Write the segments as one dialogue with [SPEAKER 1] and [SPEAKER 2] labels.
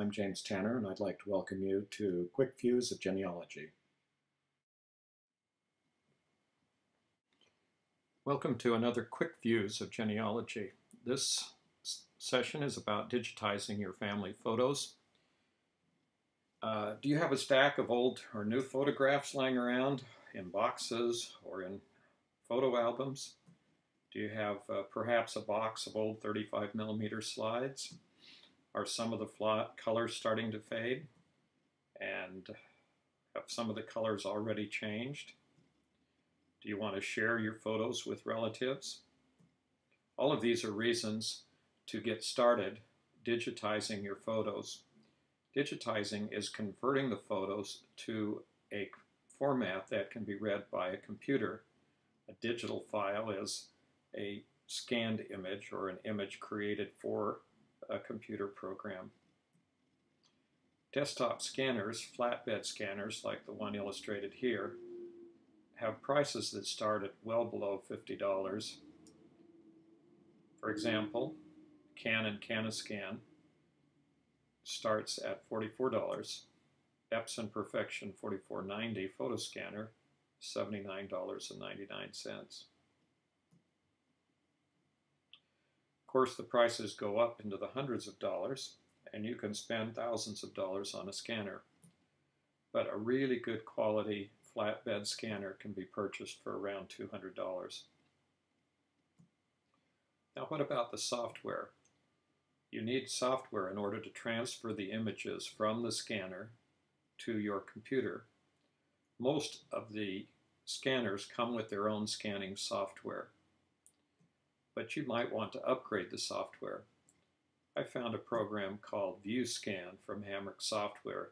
[SPEAKER 1] I'm James Tanner, and I'd like to welcome you to Quick Views of Genealogy. Welcome to another Quick Views of Genealogy. This session is about digitizing your family photos. Do you have a stack of old or new photographs lying around in boxes or in photo albums? Do you have perhaps a box of old 35mm slides? Are some of the colors starting to fade? And have some of the colors already changed? Do you want to share your photos with relatives? All of these are reasons to get started digitizing your photos. Digitizing is converting the photos to a format that can be read by a computer. A digital file is a scanned image or an image created for a computer program. Desktop scanners, flatbed scanners like the one illustrated here, have prices that start at well below $50. For example, Canon Canoscan starts at $44. Epson Perfection 4490 photo scanner, $79.99. Of course, the prices go up into the hundreds of dollars, and you can spend thousands of dollars on a scanner. But a really good quality flatbed scanner can be purchased for around $200. Now, what about the software? You need software in order to transfer the images from the scanner to your computer. Most of the scanners come with their own scanning software, but you might want to upgrade the software. I found a program called Views from Hamrick Software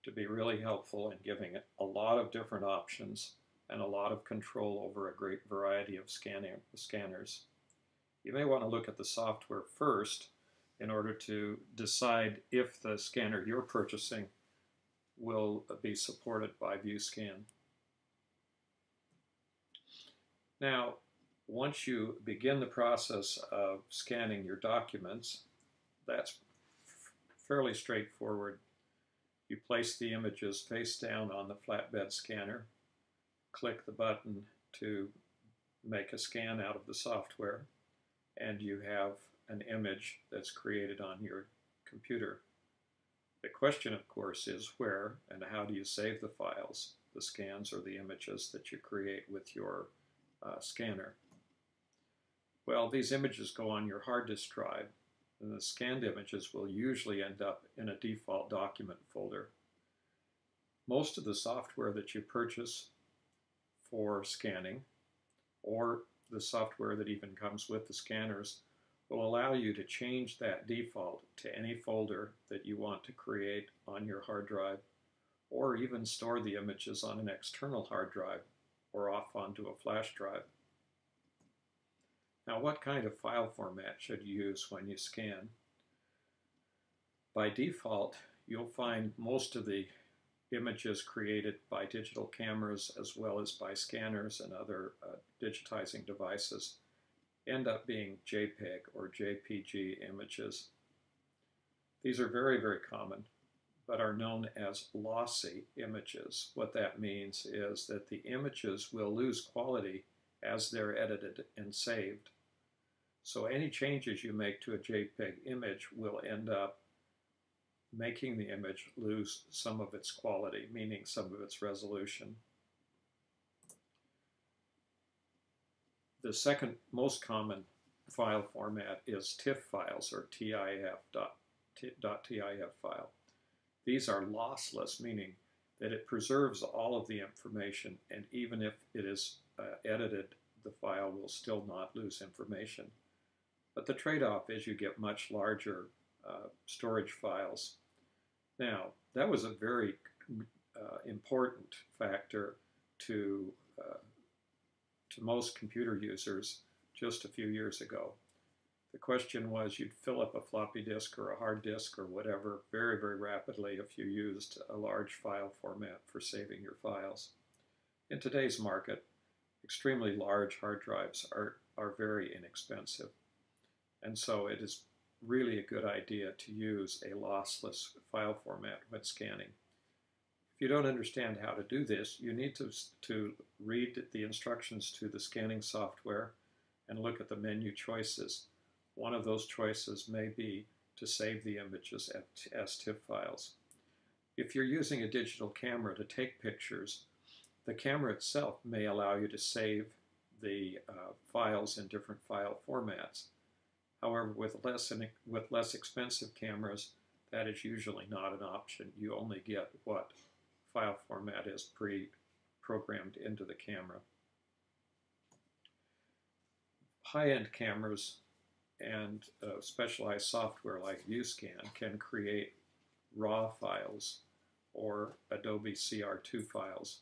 [SPEAKER 1] to be really helpful in giving it a lot of different options and a lot of control over a great variety of scanners. You may want to look at the software first in order to decide if the scanner you're purchasing will be supported by ViewScan. Now, once you begin the process of scanning your documents, that's fairly straightforward. You place the images face down on the flatbed scanner, click the button to make a scan out of the software, and you have an image that's created on your computer. The question, of course, is where and how do you save the files, the scans or the images that you create with your scanner? Well, these images go on your hard disk drive, and the scanned images will usually end up in a default document folder. Most of the software that you purchase for scanning, or the software that even comes with the scanners, will allow you to change that default to any folder that you want to create on your hard drive, or even store the images on an external hard drive or off onto a flash drive. Now, what kind of file format should you use when you scan? By default, you'll find most of the images created by digital cameras as well as by scanners and other digitizing devices end up being JPEG or JPG images. These are very, very common, but are known as lossy images. What that means is that the images will lose quality as they're edited and saved. So any changes you make to a JPEG image will end up making the image lose some of its quality, meaning some of its resolution. The second most common file format is TIFF files, or TIF file. These are lossless, meaning that it preserves all of the information, and even if it is edited, the file will still not lose information. But the trade-off is you get much larger storage files. Now, that was a very important factor to most computer users just a few years ago. The question was, you'd fill up a floppy disk or a hard disk or whatever very, very rapidly if you used a large file format for saving your files. In today's market, extremely large hard drives are very inexpensive. And so it is really a good idea to use a lossless file format when scanning. If you don't understand how to do this, you need to read the instructions to the scanning software and look at the menu choices. One of those choices may be to save the images as TIFF files. If you're using a digital camera to take pictures, the camera itself may allow you to save the files in different file formats. However, with less expensive cameras, that is usually not an option. You only get what file format is pre-programmed into the camera. High-end cameras and specialized software like ViewScan can create RAW files or Adobe CR2 files.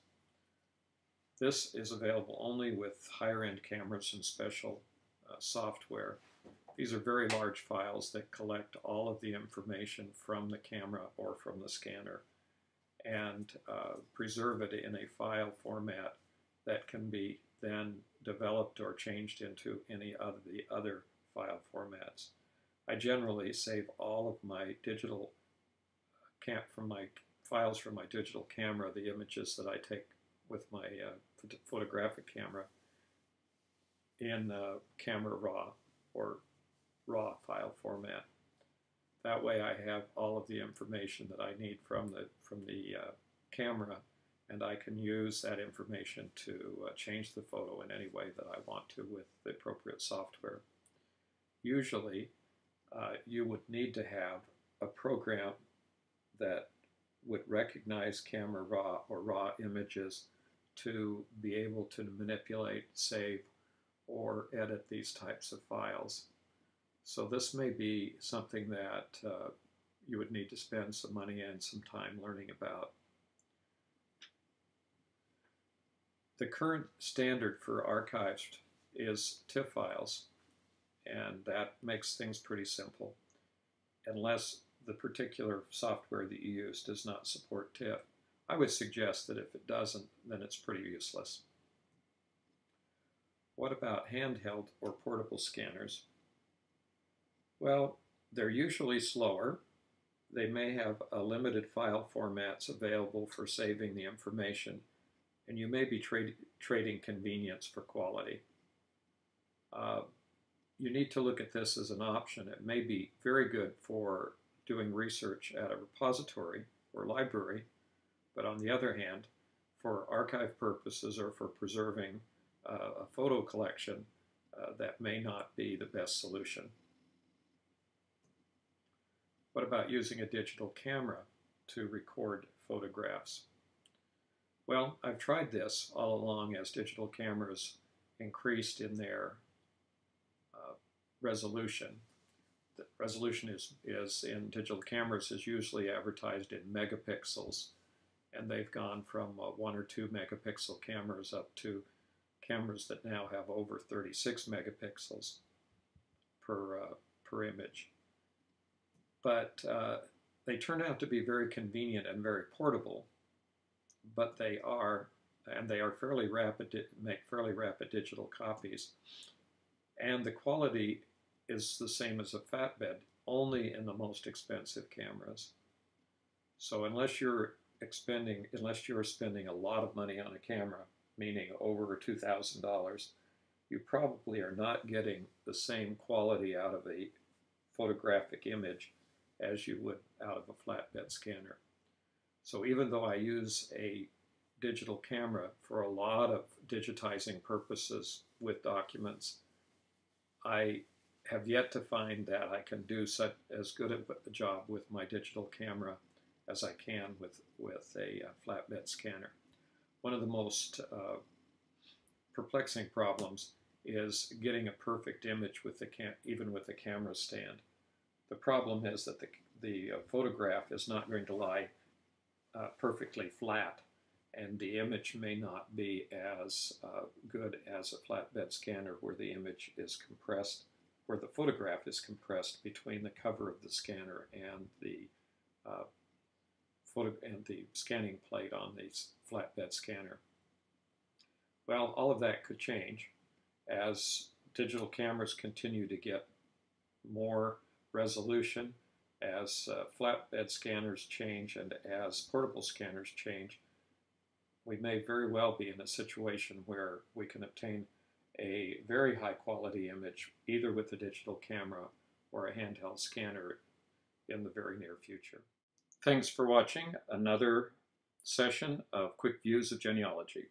[SPEAKER 1] This is available only with higher-end cameras and special software. These are very large files that collect all of the information from the camera or from the scanner and preserve it in a file format that can be then developed or changed into any of the other file formats. I generally save all of my digital files from my digital camera, the images that I take with my photographic camera, in Camera Raw or RAW file format. That way I have all of the information that I need from the camera, and I can use that information to change the photo in any way that I want to with the appropriate software. Usually you would need to have a program that would recognize Camera Raw or RAW images to be able to manipulate, save, or edit these types of files. So this may be something that you would need to spend some money and some time learning about. The current standard for archives is TIFF files, and that makes things pretty simple, unless the particular software that you use does not support TIFF. I would suggest that if it doesn't, then it's pretty useless. What about handheld or portable scanners? Well, they're usually slower. They may have limited file formats available for saving the information, and you may be trading convenience for quality. You need to look at this as an option. It may be very good for doing research at a repository or library, but on the other hand, for archive purposes or for preserving a photo collection, that may not be the best solution. What about using a digital camera to record photographs? Well, I've tried this all along as digital cameras increased in their resolution. The resolution is in digital cameras is usually advertised in megapixels, and they've gone from 1 or 2 megapixel cameras up to cameras that now have over 36 megapixels per image. But they turn out to be very convenient and very portable, but they are fairly rapid, make fairly rapid digital copies. And the quality is the same as a flatbed, only in the most expensive cameras. So unless you're spending a lot of money on a camera, meaning over $2,000, you probably are not getting the same quality out of a photographic image as you would out of a flatbed scanner. So even though I use a digital camera for a lot of digitizing purposes with documents, I have yet to find that I can do such as good a job with my digital camera as I can with a flatbed scanner. One of the most perplexing problems is getting a perfect image with even with the camera stand. The problem is that the photograph is not going to lie perfectly flat, and the image may not be as good as a flatbed scanner where the image is compressed, where the photograph is compressed between the cover of the scanner and the scanning plate on the flatbed scanner. Well, all of that could change as digital cameras continue to get more resolution, as flatbed scanners change and as portable scanners change, we may very well be in a situation where we can obtain a very high quality image either with a digital camera or a handheld scanner in the very near future. Thanks for watching another session of Quick Views of Genealogy.